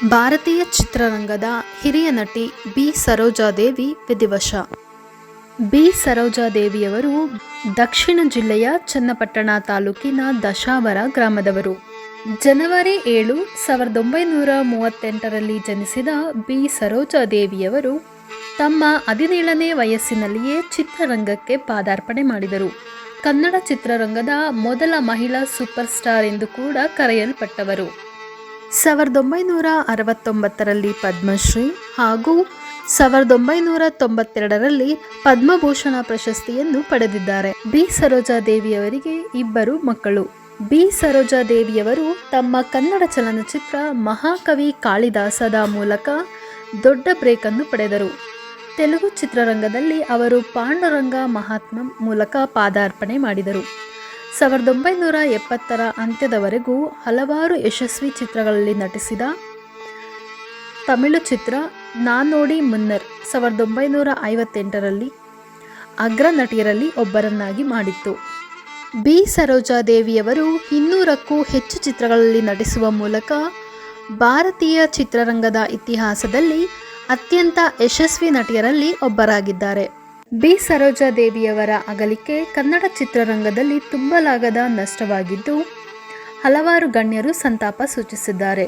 ಭಾರತೀಯ ಚಿತ್ರರಂಗದ ಹಿರಿಯ ನಟಿ ಬಿ ಸರೋಜಾದೇವಿ ವಿಧಿವಶ. ಬಿ ಸರೋಜಾದೇವಿಯವರು ದಕ್ಷಿಣ ಜಿಲ್ಲೆಯ ಚನ್ನಪಟ್ಟಣ ತಾಲೂಕಿನ ದಶಾವರ ಗ್ರಾಮದವರು. ಜನವರಿ 7, 1938ರಲ್ಲಿ ಜನಿಸಿದ ಬಿ ಸರೋಜಾದೇವಿಯವರು ತಮ್ಮ 17ನೇ ವಯಸ್ಸಿನಲ್ಲಿಯೇ ಚಿತ್ರರಂಗಕ್ಕೆ ಪಾದಾರ್ಪಣೆ ಮಾಡಿದರು. ಕನ್ನಡ ಚಿತ್ರರಂಗದ ಮೊದಲ ಮಹಿಳಾ ಸೂಪರ್ ಸ್ಟಾರ್ ಎಂದು ಕೂಡ ಕರೆಯಲ್ಪಟ್ಟವರು. 1969ರಲ್ಲಿ ಪದ್ಮಶ್ರೀ ಹಾಗೂ 1992ರಲ್ಲಿ ಪದ್ಮಭೂಷಣ ಪ್ರಶಸ್ತಿಯನ್ನು ಪಡೆದಿದ್ದಾರೆ. ಬಿ ಸರೋಜಾದೇವಿಯವರಿಗೆ ಇಬ್ಬರು ಮಕ್ಕಳು. ಬಿ ಸರೋಜಾದೇವಿಯವರು ತಮ್ಮ ಕನ್ನಡ ಚಲನಚಿತ್ರ ಮಹಾಕವಿ ಕಾಳಿದಾಸದ ಮೂಲಕ ದೊಡ್ಡ ಬ್ರೇಕ್ ಅನ್ನು ಪಡೆದರು. ತೆಲುಗು ಚಿತ್ರರಂಗದಲ್ಲಿ ಅವರು ಪಾಂಡುರಂಗ ಮಹಾತ್ಮಂ ಮೂಲಕ ಪಾದಾರ್ಪಣೆ ಮಾಡಿದರು. 1970ರ ಅಂತ್ಯದವರೆಗೂ ಹಲವಾರು ಯಶಸ್ವಿ ಚಿತ್ರಗಳಲ್ಲಿ ನಟಿಸಿದ ತಮಿಳು ಚಿತ್ರ ನಾನೋಡಿ ಮುನ್ನರ್ 1958ರಲ್ಲಿ ಅಗ್ರ ನಟಿಯರಲ್ಲಿ ಒಬ್ಬರನ್ನಾಗಿ ಮಾಡಿತ್ತು. ಬಿ ಸರೋಜಾದೇವಿಯವರು 200ಕ್ಕೂ ಹೆಚ್ಚು ಚಿತ್ರಗಳಲ್ಲಿ ನಟಿಸುವ ಮೂಲಕ ಭಾರತೀಯ ಚಿತ್ರರಂಗದ ಇತಿಹಾಸದಲ್ಲಿ ಅತ್ಯಂತ ಯಶಸ್ವಿ ನಟಿಯರಲ್ಲಿ ಒಬ್ಬರಾಗಿದ್ದಾರೆ. ಬಿ ಸರೋಜಾದೇವಿಯವರ ಅಗಲಿಕೆ ಕನ್ನಡ ಚಿತ್ರರಂಗದಲ್ಲಿ ತುಂಬಲಾಗದ ನಷ್ಟವಾಗಿದ್ದು ಹಲವಾರು ಗಣ್ಯರು ಸಂತಾಪ ಸೂಚಿಸಿದ್ದಾರೆ.